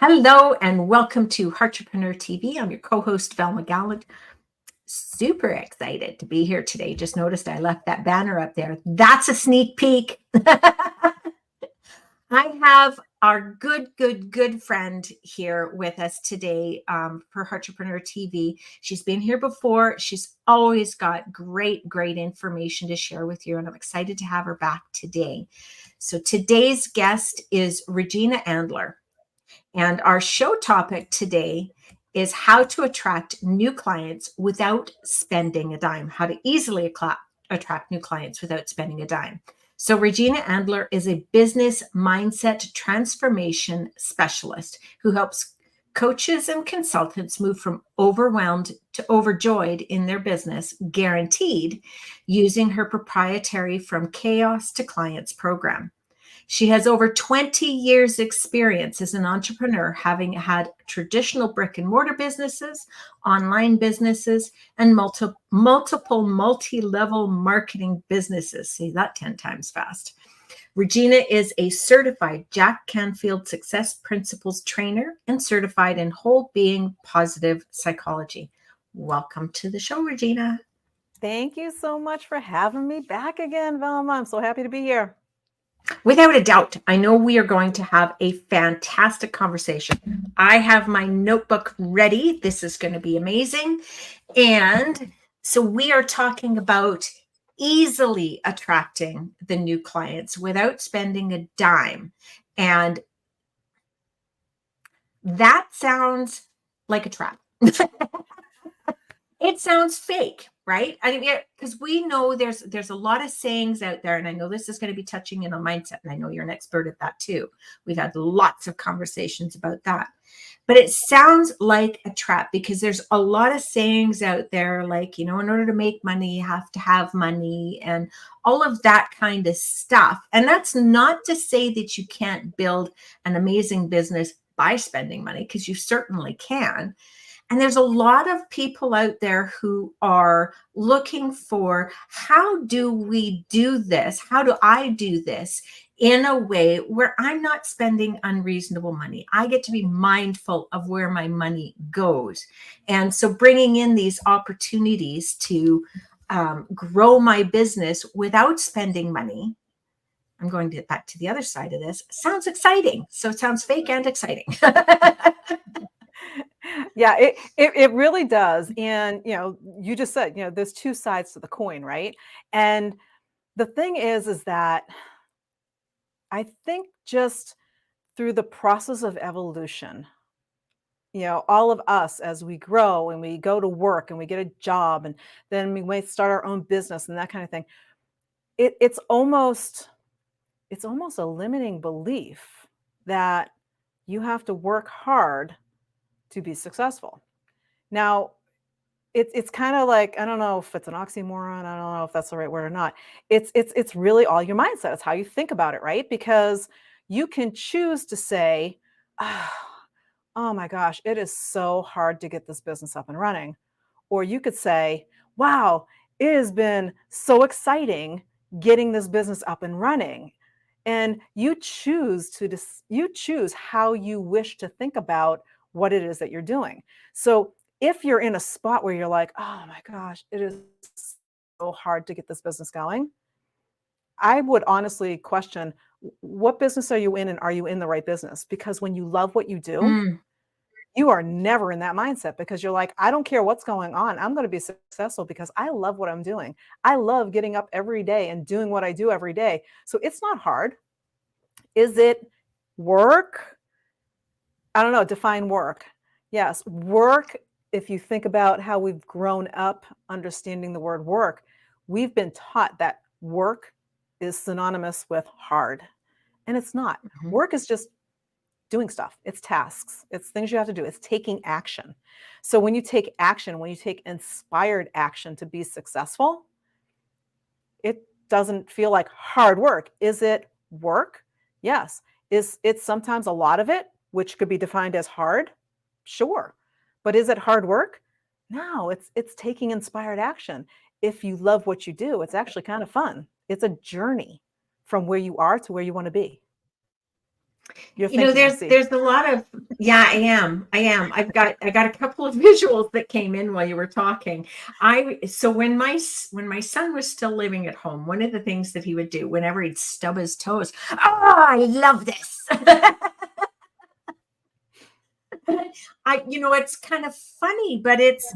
Hello and welcome to Heartrepreneur TV. I'm your co-host Velma Gallant. Super excited to be here today. Just noticed I left that banner up there. That's a sneak peek. I have our good friend here with us today for Heartrepreneur TV. She's been here before. She's always got great information to share with you, and I'm excited to have her back today. So today's guest is Regina Andler. And our show topic today is how to attract new clients without spending a dime, how to easily attract new clients without spending a dime. So Regina Andler is a business mindset transformation specialist who helps coaches and consultants move from overwhelmed to overjoyed in their business, guaranteed, using her proprietary From Chaos to Clients program. She has over 20 years experience as an entrepreneur, having had traditional brick and mortar businesses, online businesses, and multiple multi-level marketing businesses. Say that 10 times fast. Regina is a certified Jack Canfield Success Principles trainer and certified in whole being positive psychology. Welcome to the show, Regina. Thank you so much for having me back again, Velma. I'm so happy to be here. Without a doubt, I know we are going to have a fantastic conversation. I have my notebook ready. This is going to be amazing. And so we are talking about easily attracting the new clients without spending a dime. And that sounds like a trap. It sounds fake, right? I mean, because we know there's a lot of sayings out there, and I know this is going to be touching in on mindset, and I know you're an expert at that too. We've had lots of conversations about that. But it sounds like a trap because there's a lot of sayings out there like, in order to make money, you have to have money and all of that kind of stuff. And that's not to say that you can't build an amazing business by spending money, because you certainly can. And there's a lot of people out there who are looking for, how do we do this? How do I do this in a way where I'm not spending unreasonable money? I get to be mindful of where my money goes. And so bringing in these opportunities to grow my business without spending money. I'm going to get back to the other side of this. Sounds exciting. So it sounds fake and exciting. Yeah, it really does. And, you just said, there's two sides to the coin, right? And the thing is that I think just through the process of evolution, all of us as we grow and we go to work and we get a job and then we might start our own business and that kind of thing, it's almost a limiting belief that you have to work hard to be successful. Now, it's kind of like, I don't know if it's an oxymoron. I don't know if that's the right word or not. It's really all your mindset. It's how you think about it, right? Because you can choose to say, oh my gosh, it is so hard to get this business up and running. Or you could say, wow, it has been so exciting getting this business up and running. And you choose how you wish to think about what it is that you're doing. So if you're in a spot where you're like, oh my gosh, it is so hard to get this business going, I would honestly question, what business are you in and are you in the right business? Because when you love what you do, you are never in that mindset because you're like, I don't care what's going on. I'm going to be successful because I love what I'm doing. I love getting up every day and doing what I do every day. So it's not hard. Is it work? I don't know. Define work. Yes, work. If you think about how we've grown up understanding the word work, we've been taught that work is synonymous with hard. And it's not. Work is just doing stuff. It's tasks. It's things you have to do. It's taking action. So when you take action, when you take inspired action to be successful, it doesn't feel like hard work. Is it work? Yes. Is it sometimes a lot of it, which could be defined as hard? Sure. But is it hard work? No, it's taking inspired action. If you love what you do, it's actually kind of fun. It's a journey from where you are to where you want to be. You're You know, thinking, I there's see. there's a lot of, yeah, I am. I got a couple of visuals that came in while you were talking. I so when my son was still living at home, one of the things that he would do whenever he'd stub his toes, oh, I love this. It's kind of funny, but it's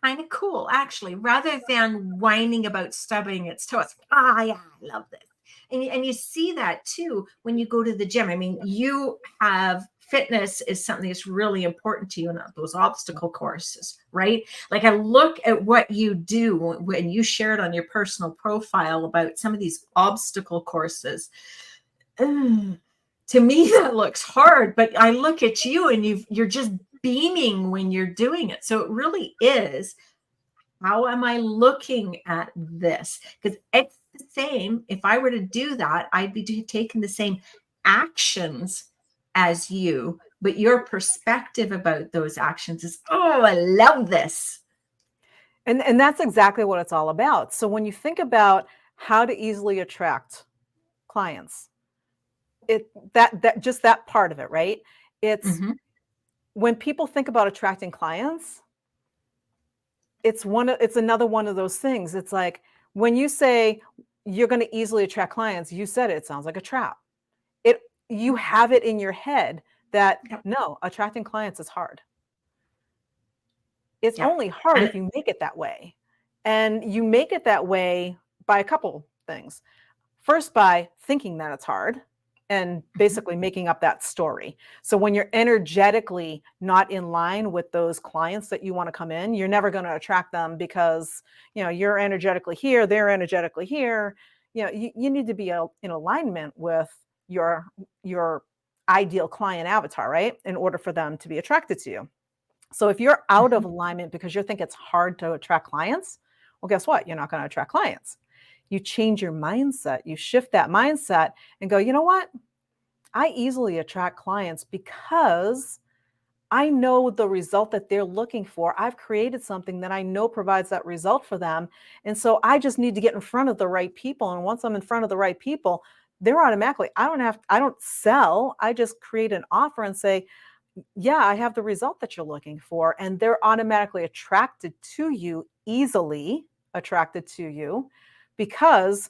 kind of cool actually. Rather than whining about stubbing its toes, ah, yeah, I love this. And you see that too when you go to the gym. I mean, you have fitness is something that's really important to you, and those obstacle courses, right? Like I look at what you do when you shared on your personal profile about some of these obstacle courses. Ugh, to me that looks hard, but I look at you and you're just beaming when you're doing it. So it really is, how am I looking at this? Because it's the same. If I were to do that, I'd be taking the same actions as you, but your perspective about those actions is, oh, I love this. And that's exactly what it's all about. So when you think about how to easily attract clients, that just that part of it, right? It's Mm-hmm. when people think about attracting clients, it's another one of those things. It's like when you say you're going to easily attract clients, you said it sounds like a trap. It You have it in your head that Yep. no, attracting clients is hard. It's Yep. only hard And if you make it that way. And you make it that way by a couple things. First, by thinking that it's hard and mhm, basically making up that story. So when you're energetically not in line with those clients that you want to come in, you're never going to attract them because, you're energetically here, they're energetically here. You need to be in alignment with your your ideal client avatar, right? In order for them to be attracted to you. So if you're out mhm, of alignment because you think it's hard to attract clients, well, guess what? You're not going to attract clients. You change your mindset, you shift that mindset and go, you know what? I easily attract clients because I know the result that they're looking for. I've created something that I know provides that result for them. And so I just need to get in front of the right people. And once I'm in front of the right people, they're automatically, I don't sell. I just create an offer and say, yeah, I have the result that you're looking for. And they're automatically easily attracted to you because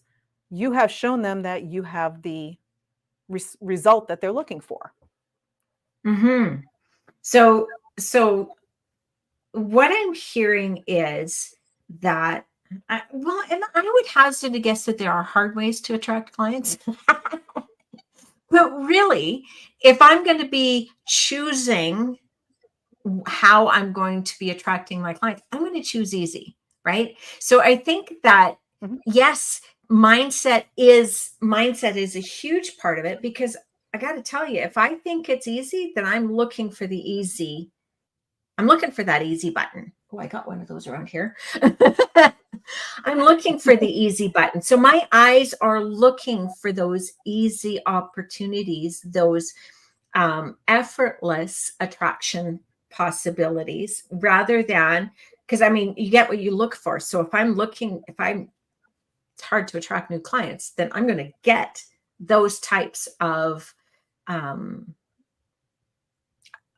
you have shown them that you have the result that they're looking for. mhm. So what I'm hearing is that, well, and I would hazard to guess that there are hard ways to attract clients. But really, if I'm going to be choosing how I'm going to be attracting my clients, I'm going to choose easy, right? So I think that, Mhm. yes, mindset is a huge part of it, because I got to tell you, if I think it's easy, then I'm looking for that easy button. Oh, I got one of those around here. I'm looking for the easy button. So my eyes are looking for those easy opportunities, those effortless attraction possibilities, rather than, because I mean, you get what you look for. So if it's hard to attract new clients, then I'm going to get those types of um,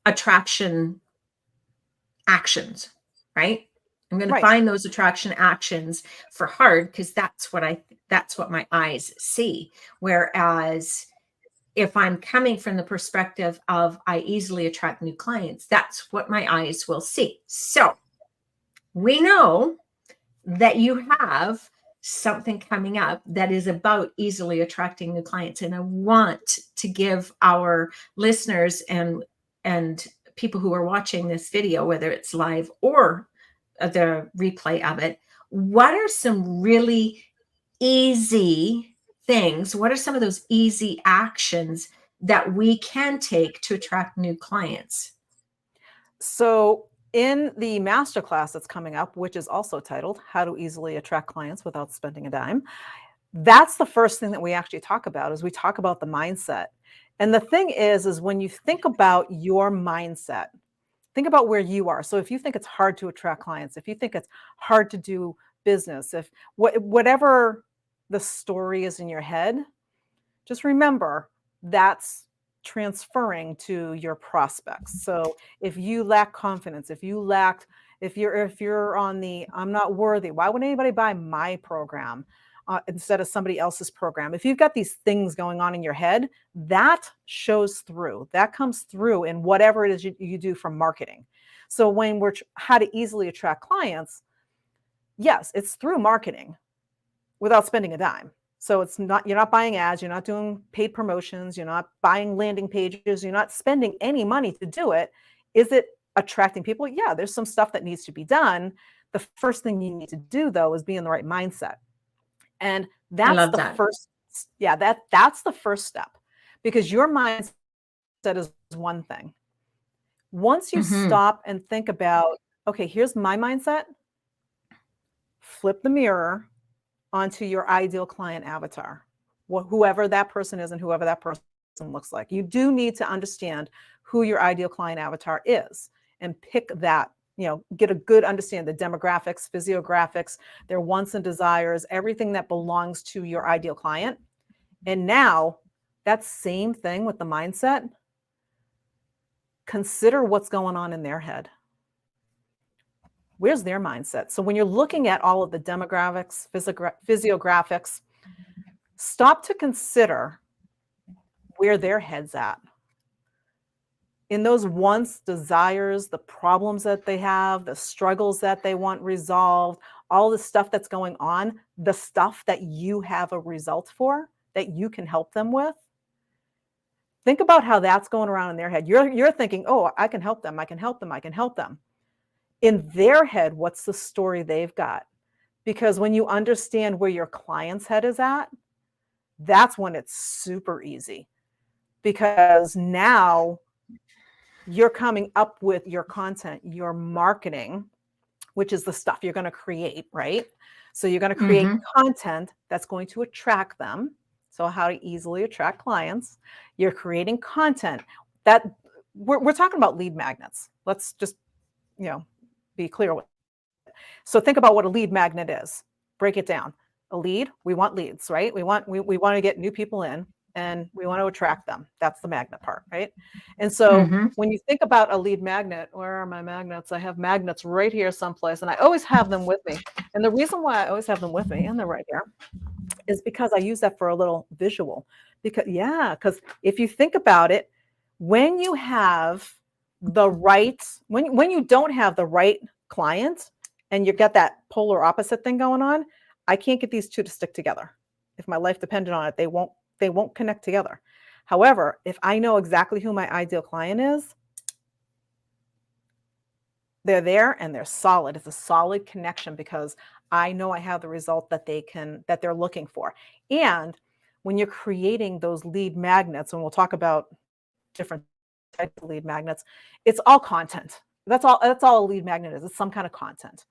attraction actions, right? I'm going to Right. find those attraction actions for hard, because that's what my eyes see. Whereas if I'm coming from the perspective of I easily attract new clients, that's what my eyes will see. So we know that you have something coming up that is about easily attracting new clients. And I want to give our listeners and people who are watching this video, whether it's live or the replay of it, what are some really easy things? What are some of those easy actions that we can take to attract new clients? So in the masterclass that's coming up, which is also titled How to Easily Attract Clients Without Spending a Dime, that's the first thing that we actually talk about is we talk about the mindset. And the thing is when you think about your mindset, think about where you are. So if you think it's hard to attract clients, if you think it's hard to do business, if whatever the story is in your head, just remember that's transferring to your prospects. So if you lack confidence, if you're on the I'm not worthy, why would anybody buy my program instead of somebody else's program? If you've got these things going on in your head, that shows through. That comes through in whatever it is you do from marketing. So when we're how to easily attract clients, yes, it's through marketing without spending a dime. So it's not, you're not buying ads, you're not doing paid promotions, you're not buying landing pages, you're not spending any money to do it. Is it attracting people? Yeah, there's some stuff that needs to be done. The first thing you need to do though is be in the right mindset. And I that's love the that. first, yeah, that's the first step, because your mindset is one thing. Once you stop and think about, okay, here's my mindset, flip the mirror onto your ideal client avatar, whoever that person is and whoever that person looks like. You do need to understand who your ideal client avatar is and pick that, get a good understanding, the demographics, physiographics, their wants and desires, everything that belongs to your ideal client. And now that same thing with the mindset, consider what's going on in their head. Where's their mindset? So when you're looking at all of the demographics, physiographics, stop to consider where their head's at. In those wants, desires, the problems that they have, the struggles that they want resolved, all the stuff that's going on, the stuff that you have a result for, that you can help them with. Think about how that's going around in their head. You're thinking, oh, I can help them, I can help them, I can help them. In their head, what's the story they've got? Because when you understand where your client's head is at, that's when it's super easy. Because now you're coming up with your content, your marketing, which is the stuff you're going to create, right? So you're going to create content that's going to attract them. So how to easily attract clients. You're creating content that we're talking about lead magnets. Let's just, be clear with it. So think about what a lead magnet is. Break it down. A lead, we want leads, right? We want to get new people in and we want to attract them. That's the magnet part, right? And so when you think about a lead magnet, where are my magnets? I have magnets right here someplace, and I always have them with me. And the reason why I always have them with me, and they're right here, is because I use that for a little visual. Because if you think about it, when you have the right, when you don't have the right client and you got that polar opposite thing going on, I can't get these two to stick together. If my life depended on it, they won't connect together. However, if I know exactly who my ideal client is, they're there and they're solid. It's a solid connection because I know I have the result that they're looking for. And when you're creating those lead magnets, and we'll talk about different types of lead magnets, it's all content. That's all a lead magnet is. It's some kind of content.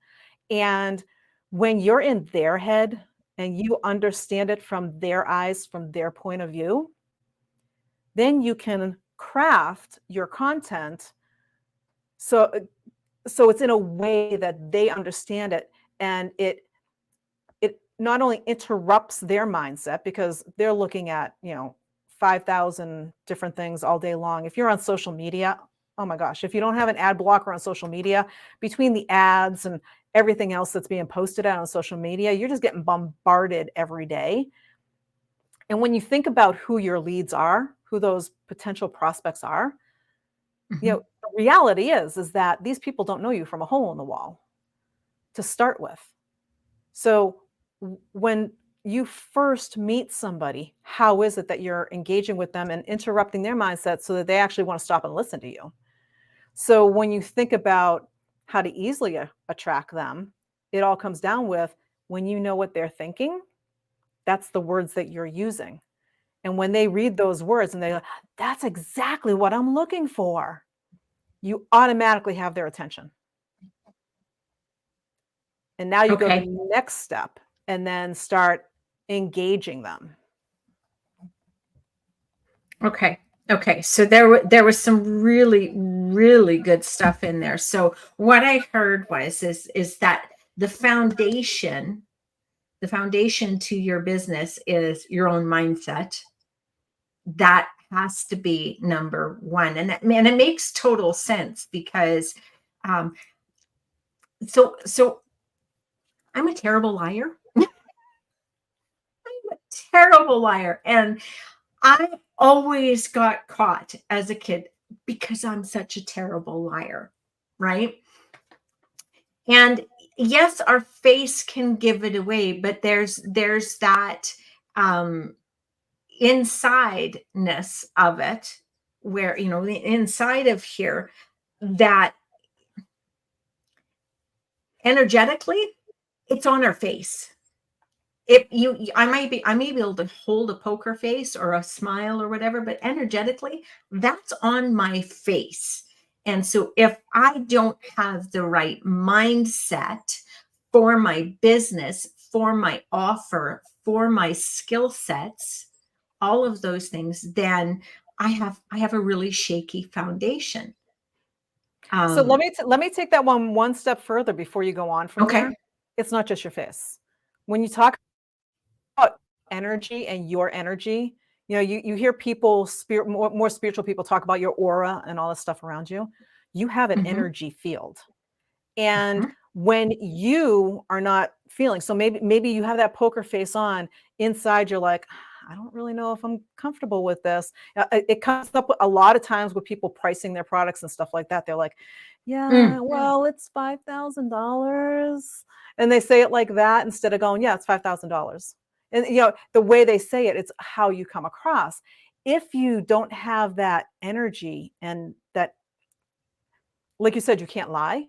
And when you're in their head and you understand it from their eyes, from their point of view, then you can craft your content so it's in a way that they understand it, and it not only interrupts their mindset because they're looking at 5,000 different things all day long. If you're on social media, oh my gosh, if you don't have an ad blocker on social media, between the ads and everything else that's being posted out on social media, you're just getting bombarded every day. And when you think about who your leads are, who those potential prospects are, the reality is that these people don't know you from a hole in the wall to start with. So when you first meet somebody, how is it that you're engaging with them and interrupting their mindset so that they actually want to stop and listen to you? So when you think about how to easily attract them, it all comes down with when you know what they're thinking, that's the words that you're using. And when they read those words and they're like, that's exactly what I'm looking for, you automatically have their attention. And now you go to the next step and then start engaging them. Okay. So there was some really, really good stuff in there. So what I heard is that the foundation to your business is your own mindset. That has to be number one. And it makes total sense because um, so I'm a terrible liar. I'm a terrible liar. And I always got caught as a kid because I'm such a terrible liar, right? And yes, our face can give it away, but there's that um insideness of it, where the inside of here, that energetically it's on our face. If I may be able to hold a poker face or a smile or whatever, but energetically that's on my face. And so if I don't have the right mindset for my business, for my offer, for my skill sets, all of those things, then I have a really shaky foundation. So let um me take that one step further before you go on from there. okay. It's not just your face. When you talk about energy and your energy, you hear people more spiritual people talk about your aura and all this stuff around you. You have an Hmm. energy field. And Hmm. when you are not feeling, so maybe you have that poker face on, inside you're like, I don't really know if I'm comfortable with this. It comes up a lot of times with people pricing their products and stuff like that. They're like, yeah, Mm. well, it's $5,000. And they say it like that instead of going, yeah, it's $5,000. And the way they say it, it's how you come across. If you don't have that energy and that, like you said, you can't lie,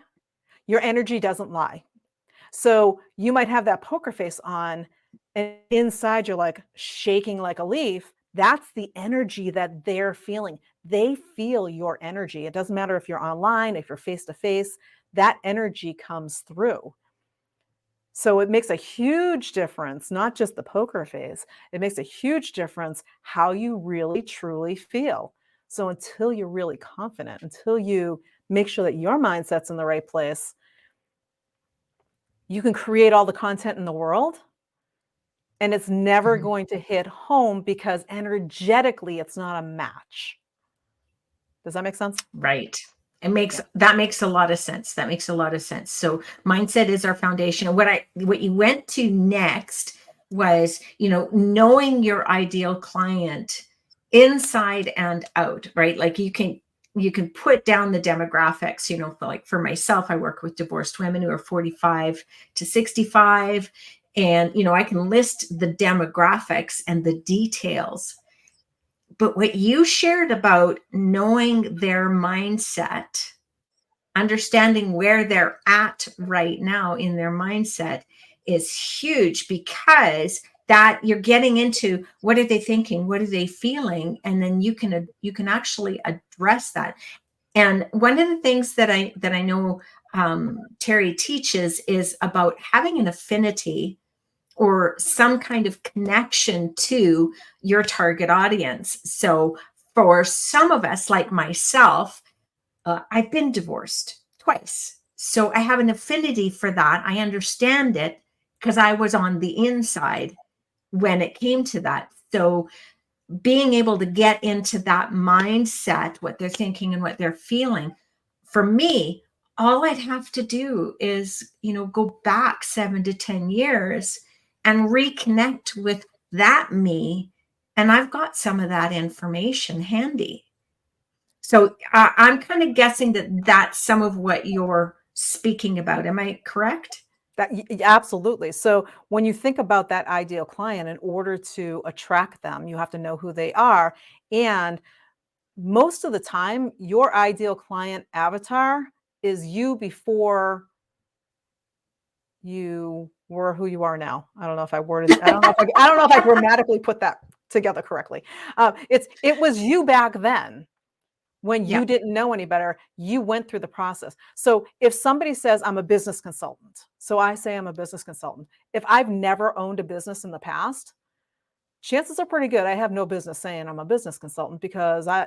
your energy doesn't lie. So you might have that poker face on, and inside you're like shaking like a leaf. That's the energy that they're feeling. They feel your energy. It doesn't matter if you're online, if you're face to face, that energy comes through. So it makes a huge difference, not just the poker face. It makes a huge difference how you really truly feel. So until you're really confident, until you make sure that your mindset's in the right place, you can create all the content in the world and it's never Mhm. going to hit home because energetically it's not a match. Does that make sense? Right. Yeah. That makes a lot of sense. That makes a lot of sense. So mindset is our foundation. And what you went to next was, knowing your ideal client inside and out, right? Like you can put down the demographics, like for myself, I work with divorced women who are 45 to 65. And, I can list the demographics and the details. But what you shared about knowing their mindset, understanding where they're at right now in their mindset is huge, because that you're getting into what are they thinking, what are they feeling, and then you can actually address that. And one of the things that I know Terry teaches is about having an affinity or some kind of connection to your target audience. So for some of us, like myself, I've been divorced twice. So I have an affinity for that. I understand it because I was on the inside when it came to that. So being able to get into that mindset, what they're thinking and what they're feeling, for me, all I'd have to do is, go back 7 to 10 years and reconnect with that me. And I've got some of that information handy. So I'm kind of guessing that that's some of what you're speaking about. Am I correct? Absolutely. So when you think about that ideal client, in order to attract them, you have to know who they are. And most of the time, your ideal client avatar is you before you were who you are now. I don't know if I worded. I don't know if I grammatically put that together correctly. It was you back then when Yeah. you didn't know any better. You went through the process. So if somebody says I'm a business consultant, so I say I'm a business consultant. If I've never owned a business in the past, chances are pretty good I have no business saying I'm a business consultant, because I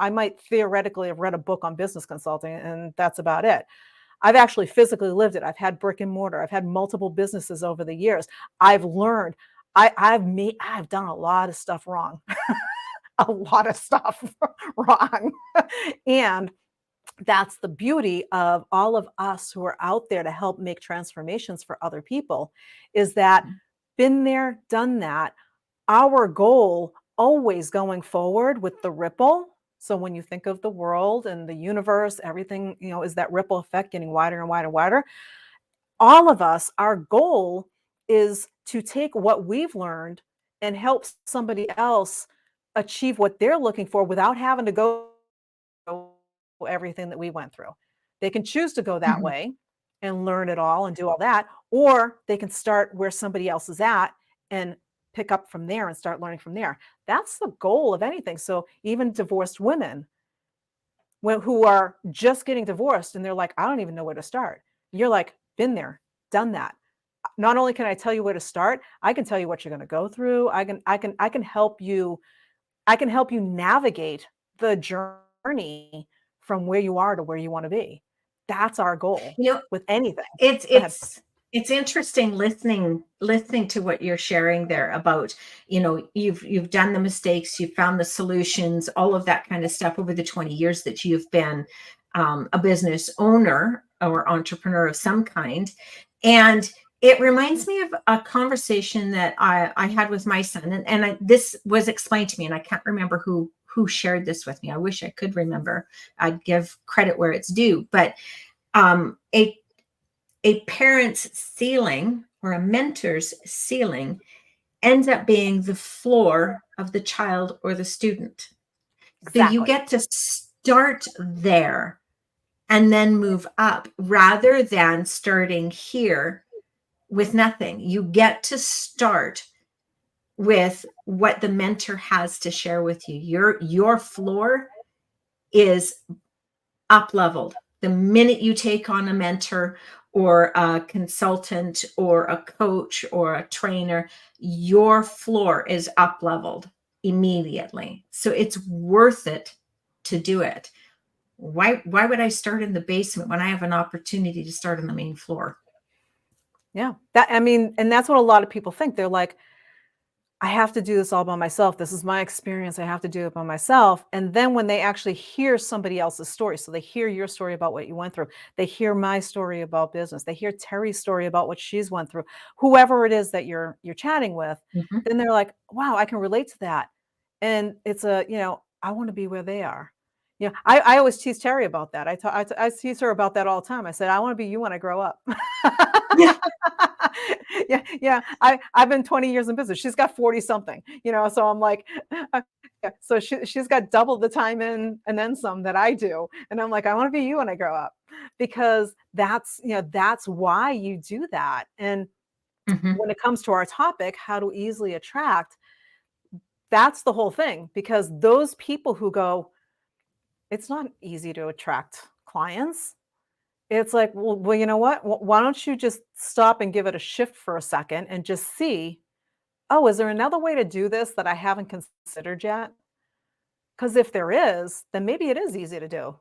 might theoretically have read a book on business consulting and that's about it. I've actually physically lived it. I've had brick and mortar. I've had multiple businesses over the years. I've learned. I've done a lot of stuff wrong. a lot of stuff wrong. And that's the beauty of all of us who are out there to help make transformations for other people, is that been there, done that. Our goal always going forward with the ripple. So when you think of the world and the universe, everything, is that ripple effect getting wider and wider and wider. All of us, our goal is to take what we've learned and help somebody else achieve what they're looking for without having to go everything that we went through. They can choose to go that Mhm. way and learn it all and do all that, or they can start where somebody else is at and pick up from there and start learning from there. That's the goal of anything. So even divorced women who are just getting divorced and they're like, I don't even know where to start. You're like, been there, done that. Not only can I tell you where to start, I can tell you what you're going to go through. I can help you. I can help you navigate the journey from where you are to where you want to be. That's our goal You know, with anything. it's Go ahead. it's it's interesting listening to what you're sharing there about, you've done the mistakes, you've found the solutions, all of that kind of stuff over the 20 years that you've been a business owner or entrepreneur of some kind. And it reminds me of a conversation that I had with my son, and this was explained to me, and I can't remember who shared this with me. I wish I could remember. I'd give credit where it's due, but a parent's ceiling or a mentor's ceiling ends up being the floor of the child or the student. So you Exactly. get to start there and then move up rather than starting here with nothing. You get to start with what the mentor has to share with you. Your floor is up leveled. The minute you take on a mentor or a consultant or a coach or a trainer, your floor is up leveled immediately. So it's worth it to do it. Why would I start in the basement when I have an opportunity to start on the main floor? Yeah. And that's what a lot of people think. They're like, I have to do this all by myself. This is my experience. I have to do it by myself. And then when they actually hear somebody else's story, so they hear your story about what you went through, they hear my story about business, they hear Terry's story about what she's went through, whoever it is that you're chatting with, Mhm. then they're like, wow, I can relate to that. And it's I want to be where they are. I always tease Terry about that. I tease her about that all the time. I said, I want to be you when I grow up. Yeah. Yeah, yeah. I've been 20 years in business. She's got 40 something, so I'm like, yeah. So she's got double the time in and then some that I do. And I'm like, I want to be you when I grow up, because that's why you do that. And Mhm. when it comes to our topic, how to easily attract, that's the whole thing, because those people who go, it's not easy to attract clients. It's like, well, you know what? Why don't you just stop and give it a shift for a second and just see, oh, is there another way to do this that I haven't considered yet? Because if there is, then maybe it is easy to do.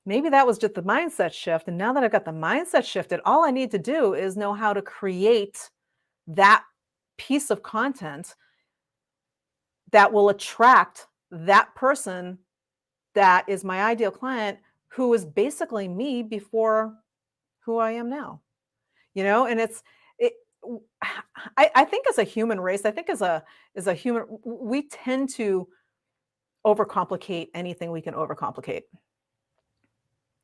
Maybe that was just the mindset shift. And now that I've got the mindset shifted, all I need to do is know how to create that piece of content that will attract that person that is my ideal client, who is basically me before who I am now. And it I think as a human race, I think as a human, we tend to overcomplicate anything we can overcomplicate.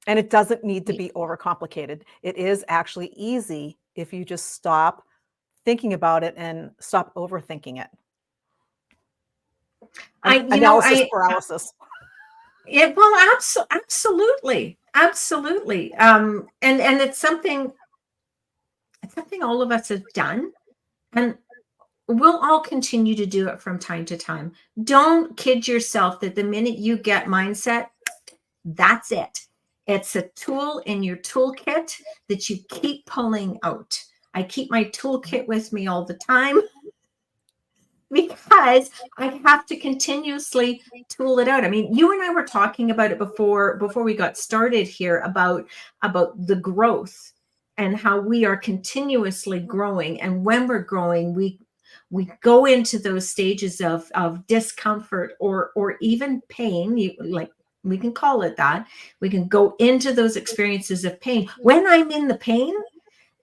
And it doesn't need to Y- be overcomplicated. It is actually easy if you just stop thinking about it and stop overthinking it. I, you know, Analysis paralysis. well, absolutely, absolutely. And it's something all of us have done, and we'll all continue to do it from time to time. Don't kid yourself that the minute you get mindset, that's it. It's a tool in your toolkit that you keep pulling out. I keep my toolkit with me all the time because I have to continuously tool it out. I mean, you and I were talking about it before we got started here about the growth and how we are continuously growing, and when we're growing, we go into those stages of discomfort or even pain, like we can call it that. We can go into those experiences of pain. When I'm in the pain,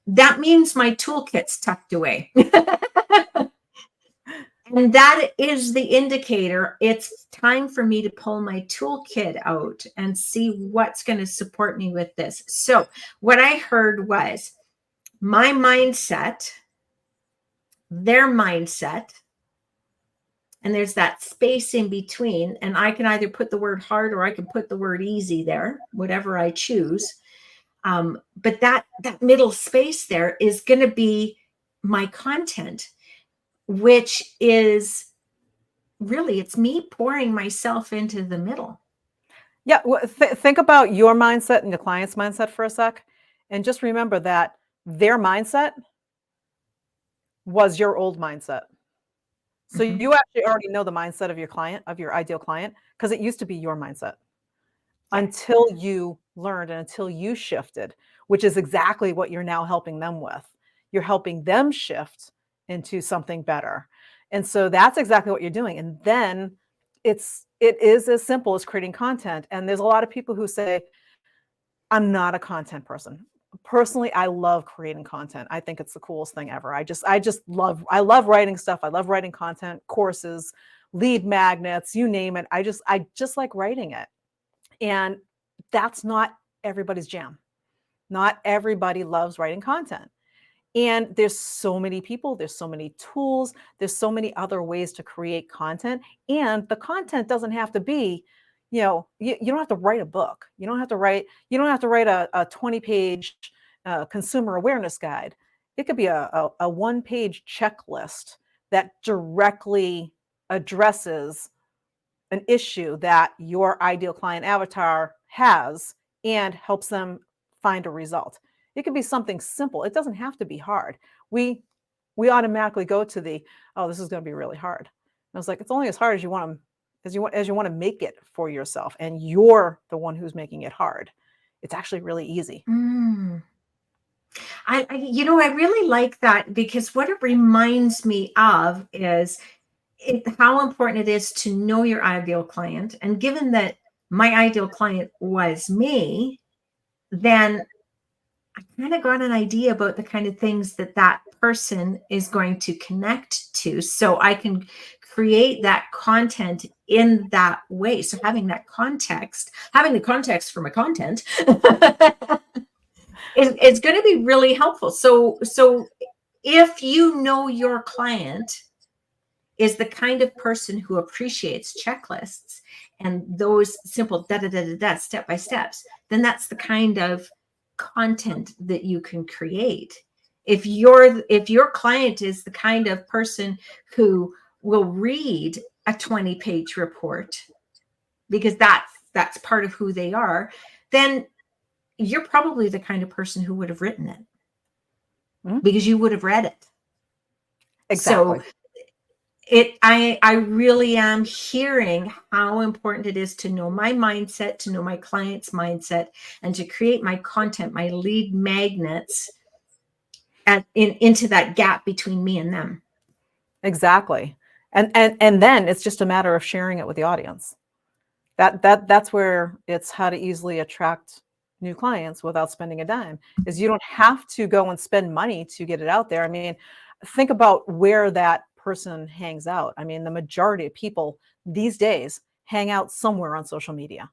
that means my toolkit's tucked away. And that is the indicator. It's time for me to pull my toolkit out and see what's going to support me with this. So, what I heard was my mindset, their mindset, and there's that space in between. And I can either put the word hard or I can put the word easy there, whatever I choose. But that middle space there is going to be my content, which is really, it's me pouring myself into the middle. Yeah, well, think about your mindset and the client's mindset for a sec, and just remember that their mindset was your old mindset. So Mhm. you actually already know the mindset of your client, of your ideal client, because it used to be your mindset Yeah. until you learned and until you shifted, which is exactly what you're now helping them with. You're helping them shift into something better. And so that's exactly what you're doing. And then it is as simple as creating content. And there's a lot of people who say, I'm not a content person. Personally, I love creating content. I think it's the coolest thing ever. I love writing stuff. I love writing content, courses, lead magnets, you name it. I just like writing it. And that's not everybody's jam. Not everybody loves writing content. And there's so many people, there's so many tools, there's so many other ways to create content. And the content doesn't have to be, you don't have to write a book. You don't have to write a 20-page consumer awareness guide. It could be a one-page checklist that directly addresses an issue that your ideal client avatar has and helps them find a result. It could be something simple. It doesn't have to be hard. We automatically go to the, oh, this is going to be really hard. And I was like, it's only as hard as you want to as you want to make it for yourself, and you're the one who's making it hard. It's actually really easy. Mm. I really like that, because what it reminds me of is how important it is to know your ideal client. And given that my ideal client was me, then I kind of got an idea about the kind of things that that person is going to connect to. So I can create that content in that way. So having the context for my content is going to be really helpful. So if you know your client is the kind of person who appreciates checklists and those simple da da da da da step by steps, then that's the kind of content that you can create. If your client is the kind of person who will read a 20-page report because that's part of who they are, then you're probably the kind of person who would have written it Mhm. because you would have read it. So Exactly. I really am hearing how important it is to know my mindset, to know my client's mindset, and to create my content, my lead magnets into that gap between me and them. Exactly. And then it's just a matter of sharing it with the audience. That's where it's how to easily attract new clients without spending a dime, is you don't have to go and spend money to get it out there. I mean, think about where that person hangs out. I mean, the majority of people these days hang out somewhere on social media,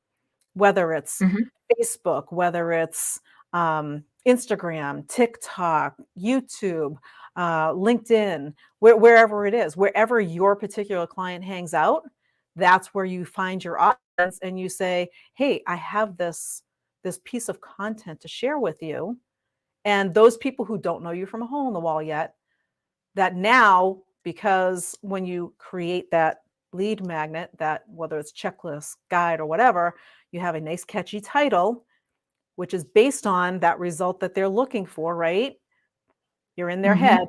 whether it's Mhm. Facebook, whether it's Instagram, TikTok, YouTube, LinkedIn, wherever it is, wherever your particular client hangs out, that's where you find your audience and you say, "Hey, I have this piece of content to share with you." And those people who don't know you from a hole in the wall yet, that now, because when you create that lead magnet, that whether it's checklist, guide, or whatever, you have a nice catchy title, which is based on that result that they're looking for, right? You're in their Mhm. head.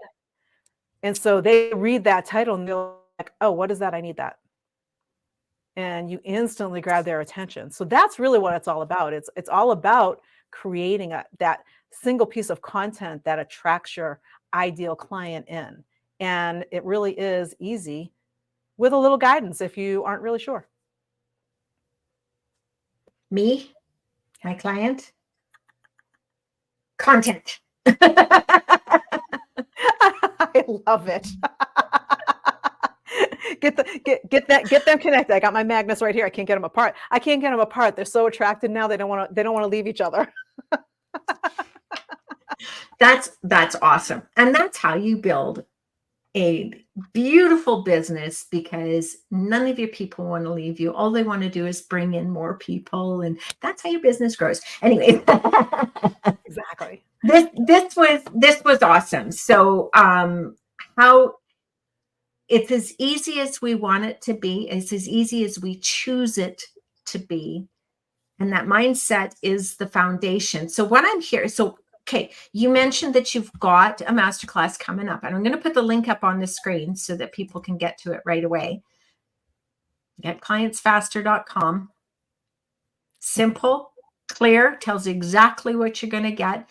And so they read that title and they're like, oh, what is that? I need that. And you instantly grab their attention. So that's really what it's all about. It's all about creating that single piece of content that attracts your ideal client in. And it really is easy with a little guidance if you aren't really sure. Me, my client, content. I love it. Get them connected. I got my magnets right here. I can't get them apart. I can't get them apart. They're so attracted now. They don't want to leave each other. That's awesome. And that's how you build a beautiful business, because none of your people want to leave you. All they want to do is bring in more people, and that's how your business grows. Anyway, Exactly. This was awesome. So how it's as easy as we want it to be, it's as easy as we choose it to be. And that mindset is the foundation. So what I'm here, so okay, you mentioned that you've got a masterclass coming up, and I'm going to put the link up on the screen so that people can get to it right away. GetClientsFaster.com. Simple, clear, tells exactly what you're going to get.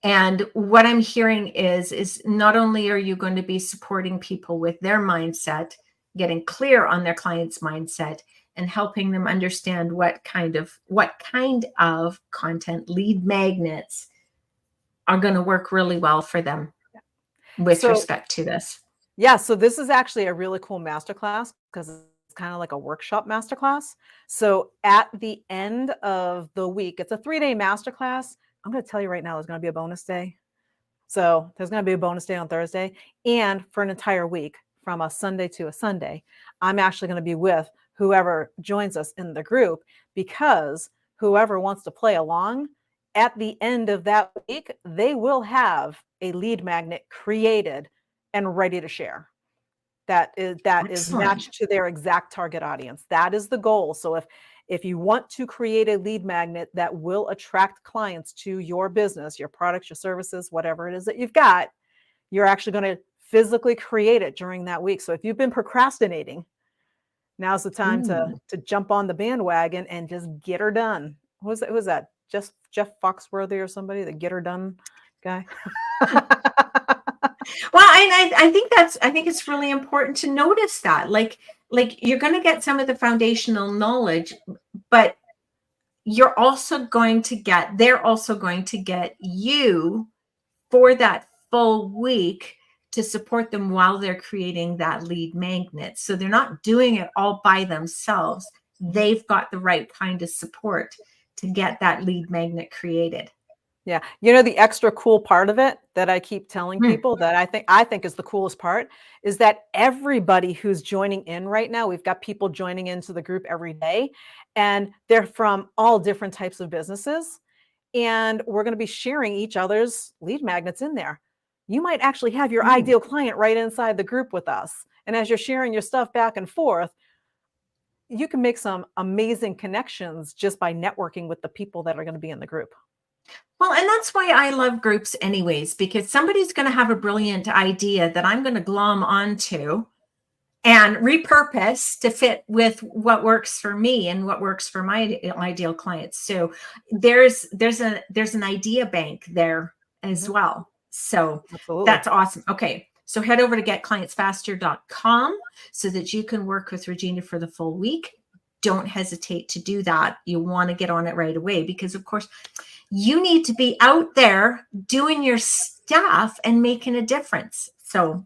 And what I'm hearing is not only are you going to be supporting people with their mindset, getting clear on their client's mindset, and helping them understand what kind of content, lead magnets, are going to work really well for them with respect to this. Yeah, so this is actually a really cool masterclass because it's kind of like a workshop masterclass. So at the end of the week, it's a 3-day masterclass. I'm going to tell you right now, there's going to be a bonus day. So there's going to be a bonus day on Thursday, and for an entire week from a Sunday to a Sunday, I'm actually going to be with whoever joins us in the group, because whoever wants to play along, at the end of that week, they will have a lead magnet created and ready to share. That is matched to their exact target audience. That is the goal. So if you want to create a lead magnet that will attract clients to your business, your products, your services, whatever it is that you've got, you're actually going to physically create it during that week. So if you've been procrastinating, now's the time to jump on the bandwagon and just get her done. Who was that? Just Jeff Foxworthy or somebody, the get her done guy? Well, I think it's really important to notice that, like you're going to get some of the foundational knowledge, but they're also going to get you for that full week to support them while they're creating that lead magnet. So they're not doing it all by themselves. They've got the right kind of support to get that lead magnet created. Yeah. You know, the extra cool part of it that I keep telling people that I think is the coolest part is that everybody who's joining in right now, we've got people joining into the group every day, and they're from all different types of businesses. And we're going to be sharing each other's lead magnets in there. You might actually have your ideal client right inside the group with us. And as you're sharing your stuff back and forth, you can make some amazing connections just by networking with the people that are going to be in the group. Well, and that's why I love groups anyways, because somebody's going to have a brilliant idea that I'm going to glom onto and repurpose to fit with what works for me and what works for my ideal clients. So there's an idea bank there as well. So Absolutely. That's awesome. Okay. So head over to getclientsfaster.com so that you can work with Regina for the full week. Don't hesitate to do that. You want to get on it right away because, of course, you need to be out there doing your stuff and making a difference. So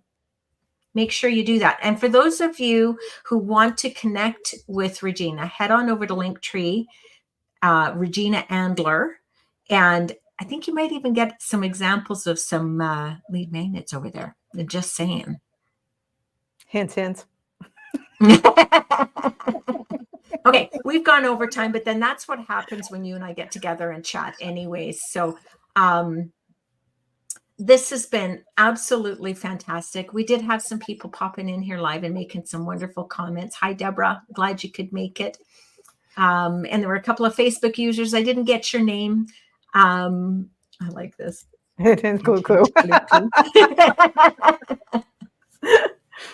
make sure you do that. And for those of you who want to connect with Regina, head on over to Linktree, Regina Andler, and I think you might even get some examples of some lead magnets over there. I'm just saying. Hint, hint. Okay, we've gone over time, but then that's what happens when you and I get together and chat anyways. So this has been absolutely fantastic. We did have some people popping in here live and making some wonderful comments. Hi, Deborah. Glad you could make it. And there were a couple of Facebook users. I didn't get your name. I like this. Hint, hint, clue, clue.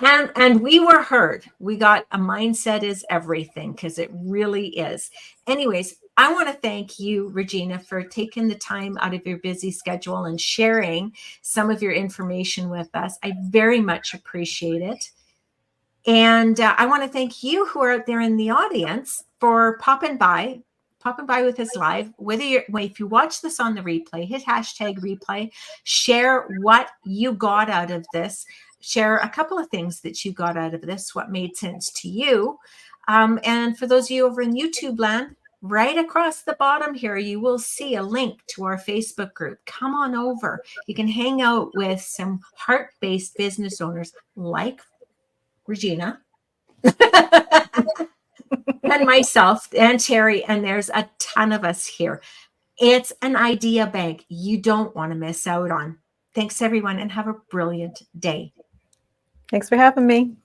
And we were heard. We got a mindset is everything, because it really is. Anyways, I want to thank you, Regina, for taking the time out of your busy schedule and sharing some of your information with us. I very much appreciate it. And I want to thank you who are out there in the audience for popping by with us live. If you watch this on the replay, hit hashtag replay, share what you got out of this, share a couple of things that you got out of this, what made sense to you. And for those of you over in YouTube land, right across the bottom here, you will see a link to our Facebook group. Come on over. You can hang out with some heart-based business owners like Regina and myself and Terry, and there's a ton of us here. It's an idea bank you don't want to miss out on. Thanks, everyone, and have a brilliant day. Thanks for having me.